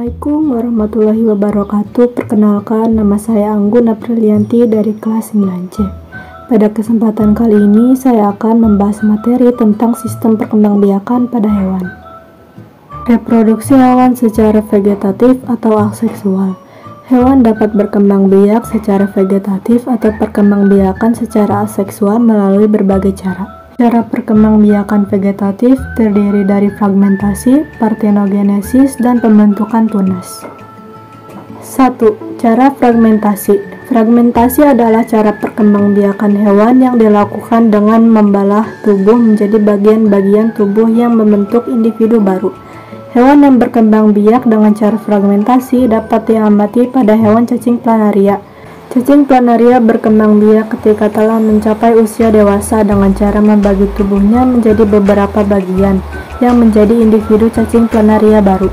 Assalamualaikum warahmatullahi wabarakatuh. Perkenalkan, nama saya Anggun Aprilianti dari kelas 9C. Pada kesempatan kali ini, saya akan membahas materi tentang sistem perkembangbiakan pada hewan. Reproduksi hewan secara vegetatif atau aseksual. Hewan dapat berkembang biak secara vegetatif atau perkembangbiakan secara aseksual melalui berbagai cara. Cara perkembangbiakan vegetatif terdiri dari fragmentasi, partenogenesis, dan pembentukan tunas. 1. Cara fragmentasi. Fragmentasi adalah cara perkembangbiakan hewan yang dilakukan dengan membelah tubuh menjadi bagian-bagian tubuh yang membentuk individu baru. Hewan yang berkembang biak dengan cara fragmentasi dapat diamati pada hewan cacing planaria. Cacing planaria berkembang biak ketika telah mencapai usia dewasa dengan cara membagi tubuhnya menjadi beberapa bagian yang menjadi individu cacing planaria baru.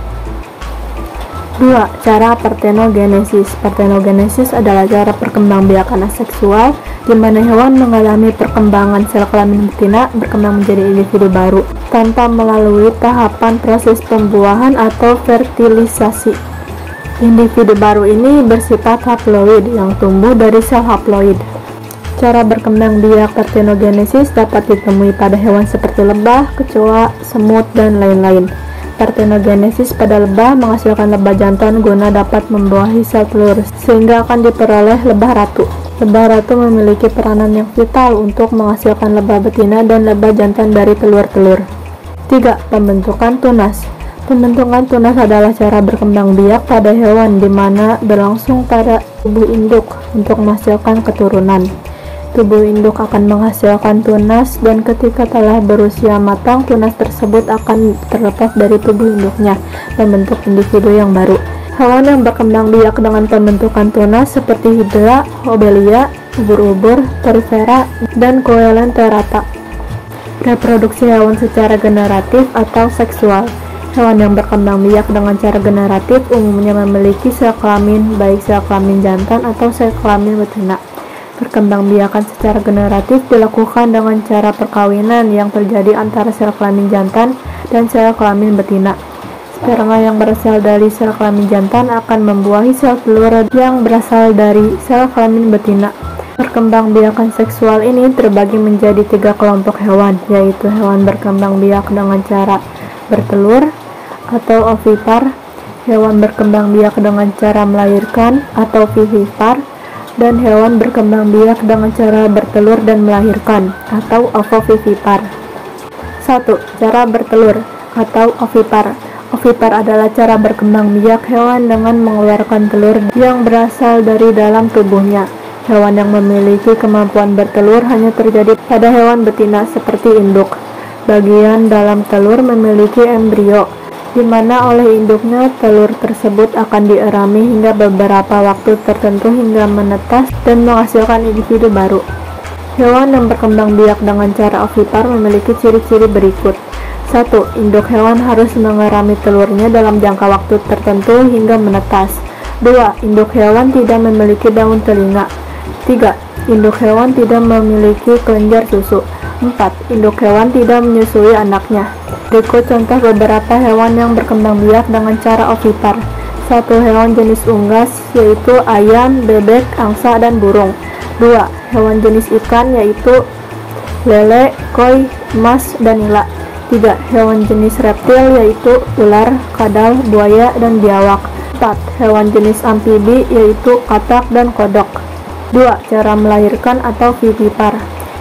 2. Cara partenogenesis. Partenogenesis adalah cara perkembangbiakan aseksual di mana hewan mengalami perkembangan sel kelamin betina berkembang menjadi individu baru tanpa melalui tahapan proses pembuahan atau fertilisasi. Individu baru ini bersifat haploid yang tumbuh dari sel haploid. Cara berkembang biak partenogenesis dapat ditemui pada hewan seperti lebah, kecoa, semut, dan lain-lain. Partenogenesis pada lebah menghasilkan lebah jantan guna dapat membuahi sel telur sehingga akan diperoleh lebah ratu. Lebah ratu memiliki peranan yang vital untuk menghasilkan lebah betina dan lebah jantan dari telur-telur. 3. Pembentukan tunas. Pembentukan tunas adalah cara berkembang biak pada hewan di mana berlangsung pada tubuh induk untuk menghasilkan keturunan. Tubuh induk akan menghasilkan tunas dan ketika telah berusia matang, tunas tersebut akan terlepas dari tubuh induknya, membentuk individu yang baru. Hewan yang berkembang biak dengan pembentukan tunas seperti hidra, lobelia, ubur-ubur, porifera, dan coelenterata. Reproduksi hewan secara generatif atau seksual. Hewan yang berkembang biak dengan cara generatif umumnya memiliki sel kelamin, baik sel kelamin jantan atau sel kelamin betina. Perkembangbiakan secara generatif dilakukan dengan cara perkawinan yang terjadi antara sel kelamin jantan dan sel kelamin betina. Sperma yang berasal dari sel kelamin jantan akan membuahi sel telur yang berasal dari sel kelamin betina. Perkembangbiakan seksual ini terbagi menjadi 3 kelompok hewan, yaitu hewan berkembang biak dengan cara bertelur atau ovipar, hewan berkembang biak dengan cara melahirkan atau vivipar, dan hewan berkembang biak dengan cara bertelur dan melahirkan atau ovovivipar. 1. Cara bertelur atau ovipar. Ovipar adalah cara berkembang biak hewan dengan mengeluarkan telur yang berasal dari dalam tubuhnya. Hewan yang memiliki kemampuan bertelur hanya terjadi pada hewan betina seperti induk. Bagian dalam telur memiliki embrio, di mana oleh induknya telur tersebut akan dierami hingga beberapa waktu tertentu hingga menetas dan menghasilkan individu baru. Hewan yang berkembang biak dengan cara ovipar memiliki ciri-ciri berikut. 1. Induk hewan harus mengerami telurnya dalam jangka waktu tertentu hingga menetas. 2. Induk hewan tidak memiliki daun telinga. 3. Induk hewan tidak memiliki kelenjar susu. 4. Induk hewan tidak menyusui anaknya. Berikut contoh beberapa hewan yang berkembang biak dengan cara ovipar. 1. Hewan jenis unggas, yaitu ayam, bebek, angsa, dan burung. 2. Hewan jenis ikan, yaitu lele, koi, emas, dan nila. 3. Hewan jenis reptil, yaitu ular, kadal, buaya, dan biawak. 4. Hewan jenis amfibi, yaitu katak dan kodok. 2. Cara melahirkan atau vivipar.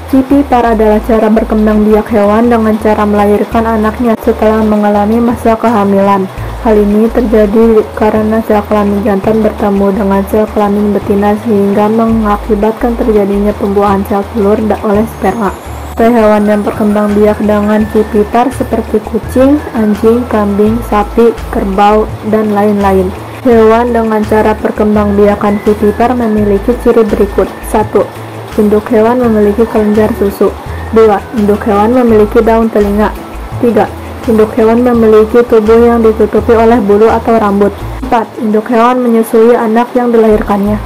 Vivipar adalah cara berkembang biak hewan dengan cara melahirkan anaknya setelah mengalami masa kehamilan. Hal ini terjadi karena sel kelamin jantan bertemu dengan sel kelamin betina sehingga mengakibatkan terjadinya pembuahan sel telur oleh sperma. Hewan yang berkembang biak dengan vivipar seperti kucing, anjing, kambing, sapi, kerbau, dan lain-lain. Hewan dengan cara perkembangbiakan vivipar memiliki ciri berikut. 1. Induk hewan memiliki kelenjar susu. 2. Induk hewan memiliki daun telinga. 3. Induk hewan memiliki tubuh yang ditutupi oleh bulu atau rambut. 4. Induk hewan menyusui anak yang dilahirkannya.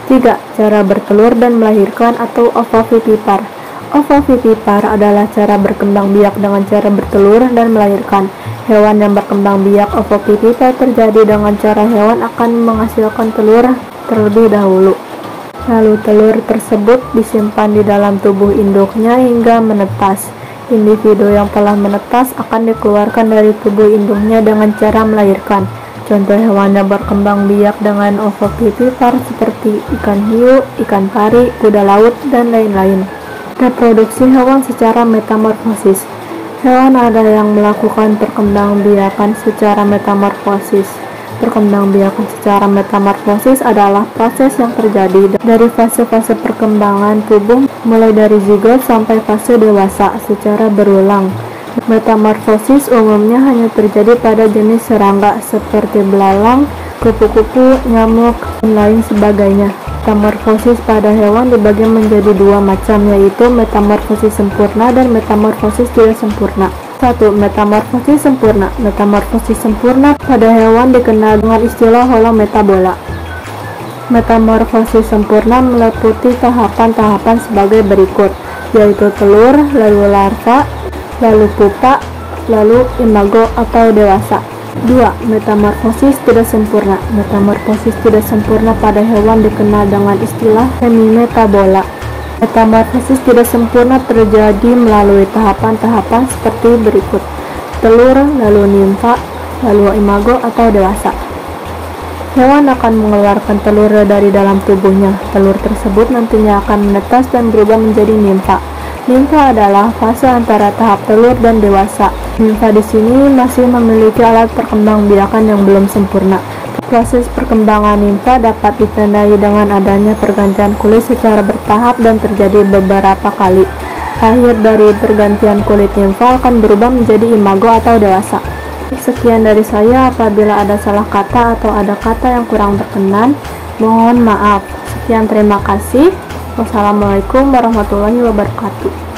3. Cara bertelur dan melahirkan atau ovovivipar. Ovovivipar adalah cara berkembang biak dengan cara bertelur dan melahirkan. Hewan yang berkembang biak ovovivipar terjadi dengan cara hewan akan menghasilkan telur terlebih dahulu. Lalu telur tersebut disimpan di dalam tubuh induknya hingga menetas. Individu yang telah menetas akan dikeluarkan dari tubuh induknya dengan cara melahirkan. Contoh hewan yang berkembang biak dengan ovovivipar seperti ikan hiu, ikan pari, kuda laut, dan lain-lain. Reproduksi hewan secara metamorfosis. Hewan ada yang melakukan perkembangbiakan secara metamorfosis. Perkembangbiakan secara metamorfosis adalah proses yang terjadi dari fase-fase perkembangan tubuh mulai dari zigot sampai fase dewasa secara berulang. Metamorfosis umumnya hanya terjadi pada jenis serangga seperti belalang, kupu-kupu, nyamuk, dan lain sebagainya. Metamorfosis pada hewan dibagi menjadi dua macam, yaitu metamorfosis sempurna dan metamorfosis tidak sempurna. 1. Metamorfosis sempurna. Metamorfosis sempurna pada hewan dikenal dengan istilah holometabola. Metamorfosis sempurna meliputi tahapan-tahapan sebagai berikut, yaitu telur, lalu larva, lalu pupa, lalu imago atau dewasa. 2. Metamorfosis tidak sempurna. Metamorfosis tidak sempurna pada hewan dikenal dengan istilah hemimetabola. Metamorfosis tidak sempurna terjadi melalui tahapan-tahapan seperti berikut: telur, lalu nimfa, lalu imago atau dewasa. Hewan akan mengeluarkan telur dari dalam tubuhnya. Telur tersebut nantinya akan menetas dan berubah menjadi nimfa. Nimfa adalah fase antara tahap telur dan dewasa. Nimfa di sini masih memiliki alat perkembangbiakan yang belum sempurna. Proses perkembangan nimfa dapat ditandai dengan adanya pergantian kulit secara bertahap dan terjadi beberapa kali. Akhir dari pergantian kulit nimfa akan berubah menjadi imago atau dewasa. Sekian dari saya. Apabila ada salah kata atau ada kata yang kurang berkenan, mohon maaf. Sekian, terima kasih. Wassalamualaikum warahmatullahi wabarakatuh.